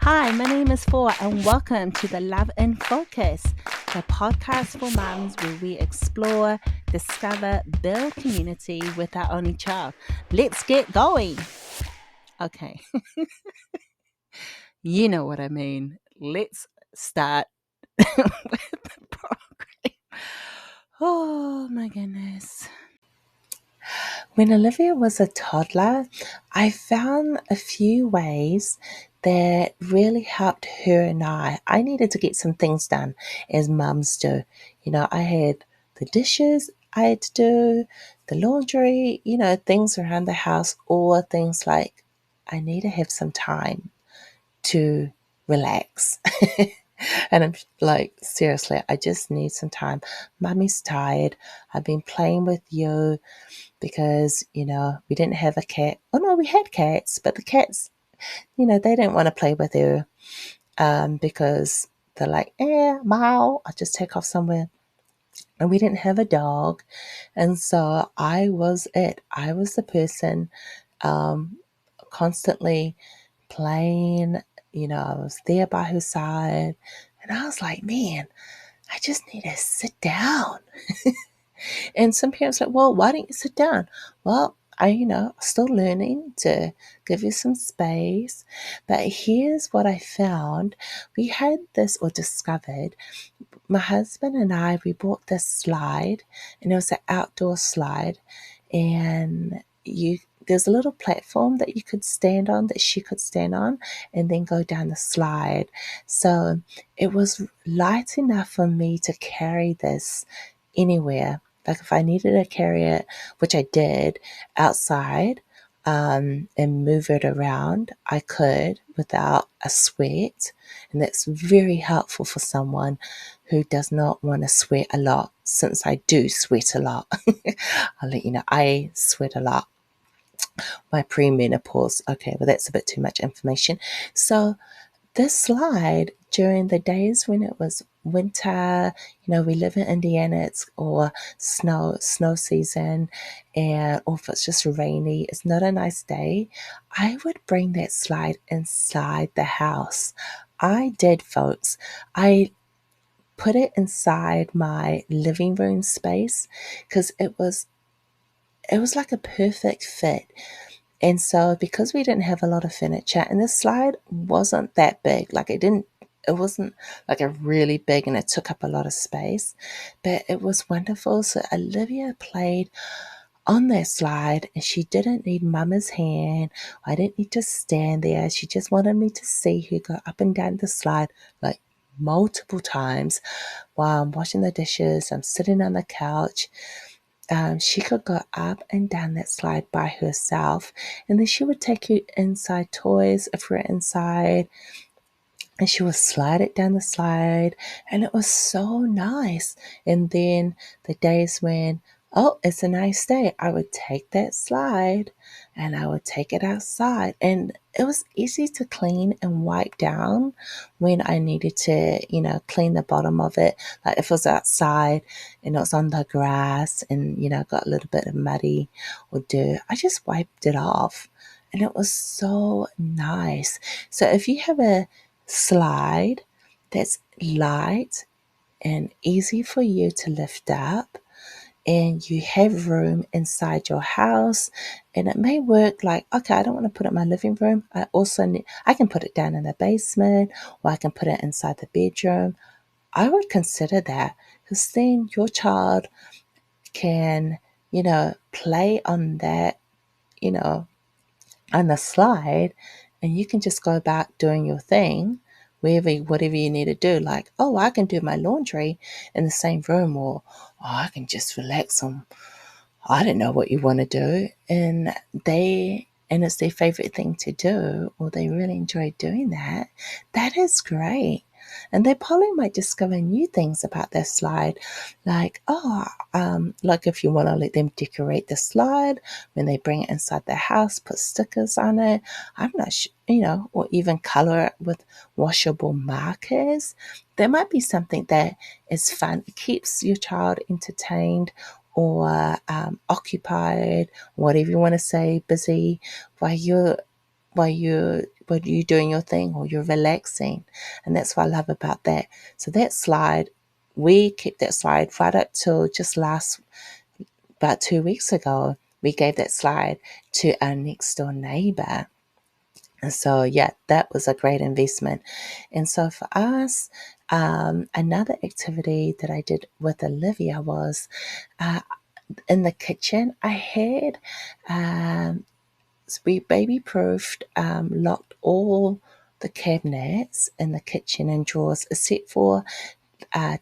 Hi, my name is Four, and welcome to the Love in Focus, the podcast for mums where we explore, discover, build community with our only child. Let's get going. Okay, you know what I mean. Let's start with the program. Oh my goodness. When Olivia was a toddler, I found a few ways that really helped her and I. I needed to get some things done as mums do. I had the dishes I had to do, the laundry, things around the house, or things like I need to have some time to relax. And I'm like, seriously, I just need some time. Mummy's tired. I've been playing with you because, we didn't have a cat. Oh no, we had cats, but the cats, they didn't want to play with her because they're like, meow, I'll just take off somewhere. And we didn't have a dog. And so I was it. I was the person constantly playing, I was there by her side. And I was like, man, I just need to sit down. And some parents are like, well, why don't you sit down? Well, still learning to give you some space. But here's what I found. We had this or discovered, my husband and I, we bought this slide, and it was an outdoor slide. And there's a little platform that you could stand on, that she could stand on, and then go down the slide. So it was light enough for me to carry this anywhere. Like if I needed to carry it, which I did, outside, and move it around, I could without a sweat. And that's very helpful for someone who does not want to sweat a lot, since I do sweat a lot. I'll let you know, I sweat a lot. My premenopause. Okay, well, that's a bit too much information. So this slide, during the days when it was winter, we live in Indiana, or snow season, and or if it's just rainy, it's not a nice day, I would bring that slide inside the house. I did, folks. I put it inside my living room space because it was like a perfect fit. And so because we didn't have a lot of furniture, and the slide wasn't that big, it wasn't like a really big, and it took up a lot of space, but it was wonderful. So Olivia played on that slide, and she didn't need mama's hand. I didn't need to stand there. She just wanted me to see her go up and down the slide like multiple times while I'm washing the dishes. I'm sitting on the couch. She could go up and down that slide by herself, and then she would take you inside toys if we're inside, and she would slide it down the slide, and it was so nice. And then the days when, oh, it's a nice day, I would take that slide and I would take it outside, and it was easy to clean and wipe down when I needed to, clean the bottom of it. Like if it was outside and it was on the grass and, got a little bit of muddy or dirt, I just wiped it off, and it was so nice. So if you have a slide that's light and easy for you to lift up, and you have room inside your house, and it may work like, okay, I don't want to put it in my living room. I can put it down in the basement, or I can put it inside the bedroom. I would consider that, because then your child can, play on that, on the slide, and you can just go about doing your thing, whatever you need to do. Like, oh, I can do my laundry in the same room, or oh, I can just relax on, I don't know what you want to do. And it's their favorite thing to do, or they really enjoy doing that. That is great. And they probably might discover new things about their slide, like, like if you want to let them decorate the slide when they bring it inside the house, put stickers on it. I'm not sure, or even color it with washable markers. There might be something that is fun. It keeps your child entertained, or occupied, whatever you want to say, busy, while you're while you're doing your thing or you're relaxing. And that's what I love about that. So that slide, we kept that slide right up till just about 2 weeks ago. We gave that slide to our next door neighbor. And so, yeah, that was a great investment. And so for us, another activity that I did with Olivia was uh, in the kitchen. I had we baby proofed, locked all the cabinets in the kitchen and drawers except for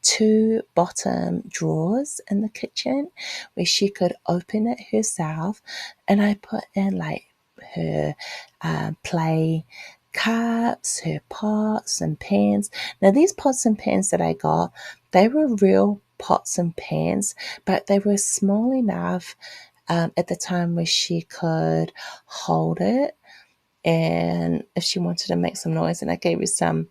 two bottom drawers in the kitchen where she could open it herself. And I put in like her play cups, her pots and pans. Now, these pots and pans that I got, they were real pots and pans, but they were small enough at the time where she could hold it. And if she wanted to make some noise, and I gave her some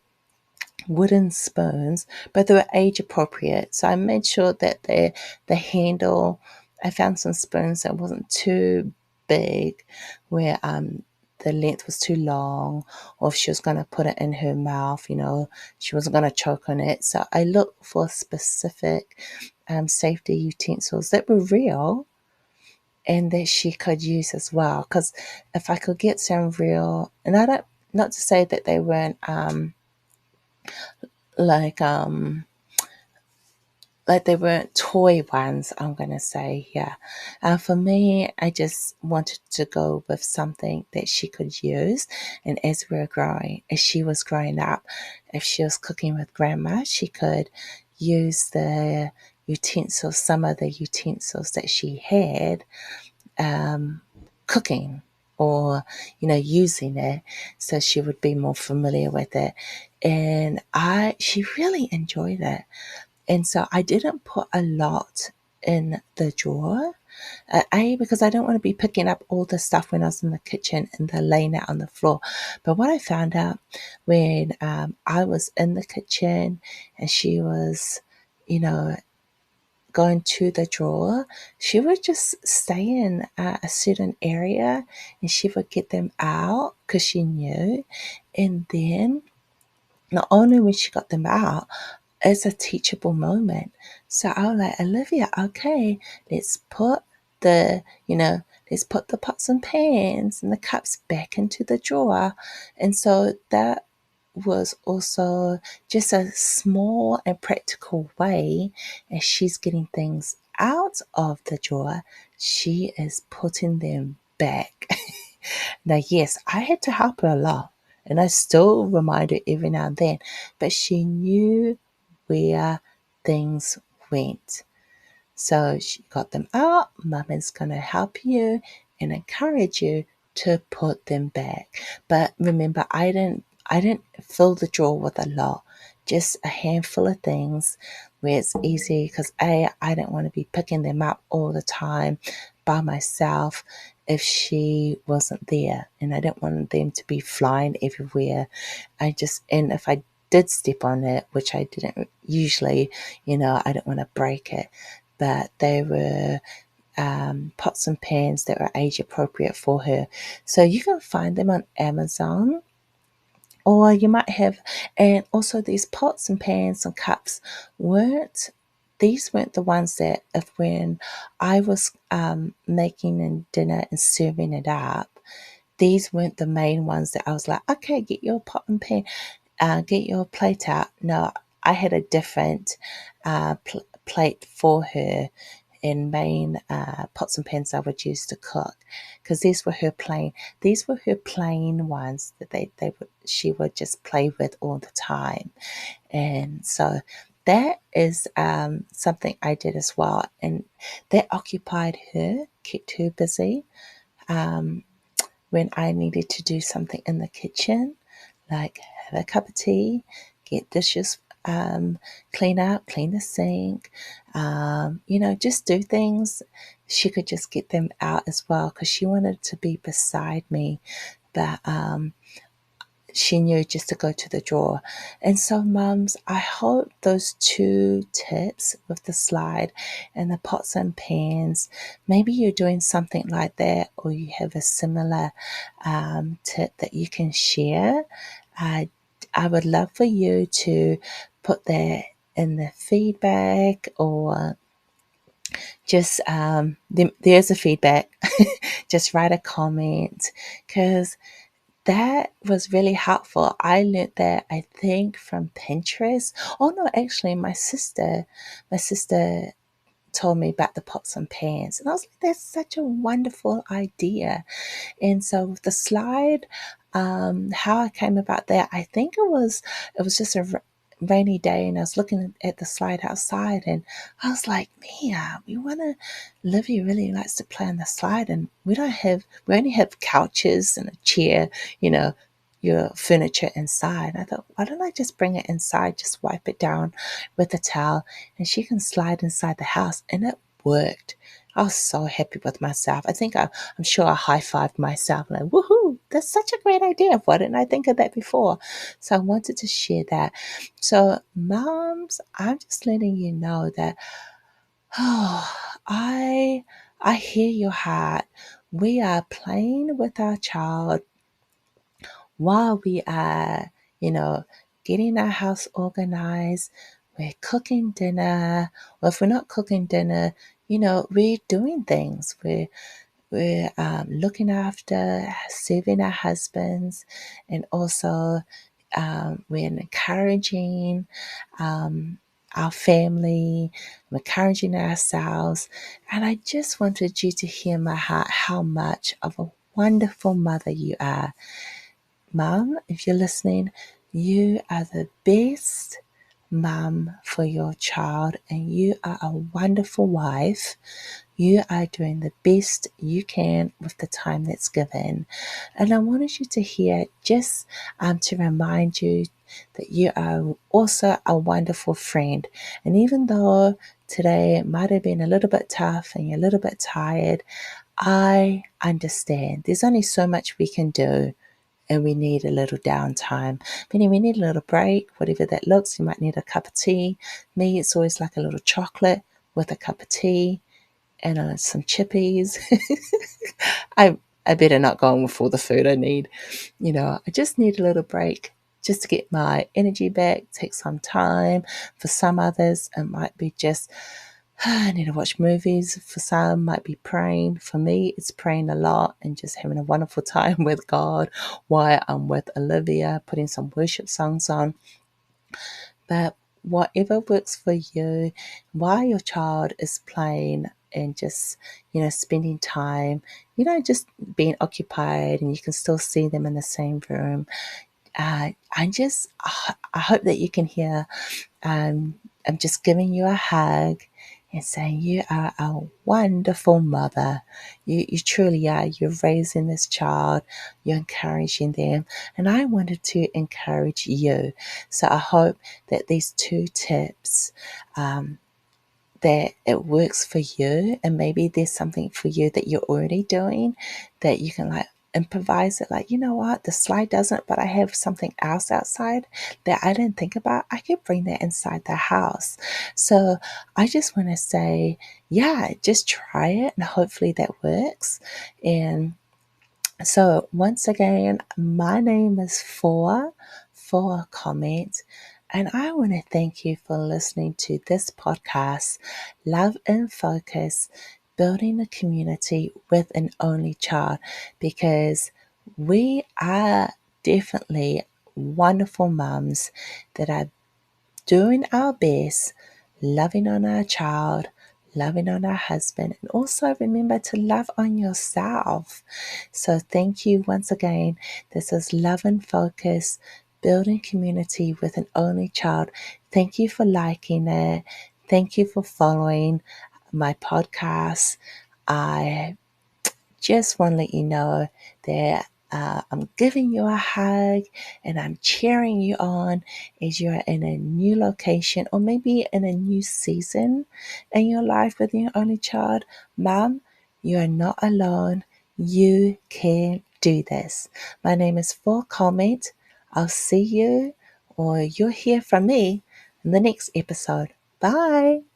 wooden spoons, but they were age appropriate. So I made sure that the handle, I found some spoons that wasn't too big, where the length was too long, or if she was going to put it in her mouth, she wasn't going to choke on it. So I looked for specific safety utensils that were real and that she could use as well. Because if I could get some real, and I don't, not to say that they weren't like like they weren't toy ones, I'm gonna say. Yeah. For me, I just wanted to go with something that she could use. And as she was growing up, if she was cooking with grandma, she could use the utensils, some of the utensils that she had, cooking, or using it, so she would be more familiar with it. And she really enjoyed it. And so I didn't put a lot in the drawer. Because I don't want to be picking up all the stuff when I was in the kitchen and then laying it on the floor. But what I found out when I was in the kitchen and she was, going to the drawer, she would just stay in a certain area and she would get them out because she knew. And then not only when she got them out, it's a teachable moment. So I was like, Olivia, okay, let's put the, let's put the pots and pans and the cups back into the drawer. And so that was also just a small and practical way, as she's getting things out of the drawer, she is putting them back. Now, yes, I had to help her a lot, and I still remind her every now and then, but she knew where things went. So she got them out. Mum is going to help you and encourage you to put them back. But remember, I didn't fill the drawer with a lot, just a handful of things where it's easy, because I didn't want to be picking them up all the time by myself if she wasn't there, and I didn't want them to be flying everywhere. And if I did step on it, which I didn't usually, I didn't want to break it, but they were pots and pans that were age appropriate for her. So you can find them on Amazon, or you might have, and also these pots and pans and cups these weren't the ones that, if when I was making dinner and serving it up, these weren't the main ones that I was like, okay, get your pot and pan, get your plate out. No, I had a different plate for her in main pots and pans I would use to cook, because these were her plain ones that she would just play with all the time. And so that is something I did as well, and that occupied her, kept her busy when I needed to do something in the kitchen, like have a cup of tea, get dishes clean up, clean the sink, just do things. She could just get them out as well, because she wanted to be beside me. But she knew just to go to the drawer. And so, mums, I hope those 2 tips with the slide and the pots and pans, maybe you're doing something like that, or you have a similar tip that you can share. I would love for you to put that in the feedback, or just there's a feedback. Just write a comment, because that was really helpful. I learned that, I think, from Pinterest. Oh no, actually, my sister told me about the pots and pans, and I was like, that's such a wonderful idea. And so with the slide, how I came about that, I think it was just a rainy day, and I was looking at the slide outside, and I was like, Mia, Livy really likes to play on the slide, and we only have couches and a chair, you know, your furniture inside. I thought, why don't I just bring it inside, just wipe it down with a towel, and she can slide inside the house, and it worked. I was so happy with myself. I'm sure I high-fived myself, like, woohoo, that's such a great idea. Why didn't I think of that before? So I wanted to share that. So moms, I'm just letting you know that, oh, I hear your heart. We are playing with our child while we are, you know, getting our house organized. We're cooking dinner. Or if we're not cooking dinner, we're doing things. We're looking after, serving our husbands, and also we're encouraging our family, encouraging ourselves. And I just wanted you to hear my heart, how much of a wonderful mother you are. Mum, if you're listening, you are the best mum for your child, and you are a wonderful wife. You are doing the best you can with the time that's given. And I wanted you to hear, just to remind you that you are also a wonderful friend. And even though today it might have been a little bit tough and you're a little bit tired, I understand. There's only so much we can do, and we need a little downtime. Meaning we need a little break, whatever that looks. You might need a cup of tea. Me, it's always like a little chocolate with a cup of tea and some chippies. I better not go on with all the food I need. I just need a little break just to get my energy back, take some time. For some others, it might be just, I need to watch movies. For some, might be praying. For me, it's praying a lot and just having a wonderful time with God while I'm with Olivia, putting some worship songs on. But whatever works for you, while your child is playing and just, spending time, just being occupied, and you can still see them in the same room. I hope that you can hear, I'm just giving you a hug and saying you are a wonderful mother. You truly are. You're raising this child. You're encouraging them. And I wanted to encourage you. So I hope that these 2 tips, that it works for you, and maybe there's something for you that you're already doing that you can improvise it. Like, you know what, the slide doesn't, but I have something else outside that I didn't think about. I could bring that inside the house. So I just want to say, yeah, just try it, and hopefully that works. And so once again, my name is for comment, and I want to thank you for listening to this podcast, Love in Focus, Building a Community with an Only Child, because we are definitely wonderful mums that are doing our best, loving on our child, loving on our husband, and also remember to love on yourself. So thank you once again. This is Love and Focus, Building Community with an Only Child. Thank you for liking it. Thank you for following my podcast. I just want to let you know that I'm giving you a hug, and I'm cheering you on as you're in a new location, or maybe in a new season in your life with your only child. Mom, you are not alone. You can do this. My name is For Comment. I'll see you, or you'll hear from me in the next episode. Bye.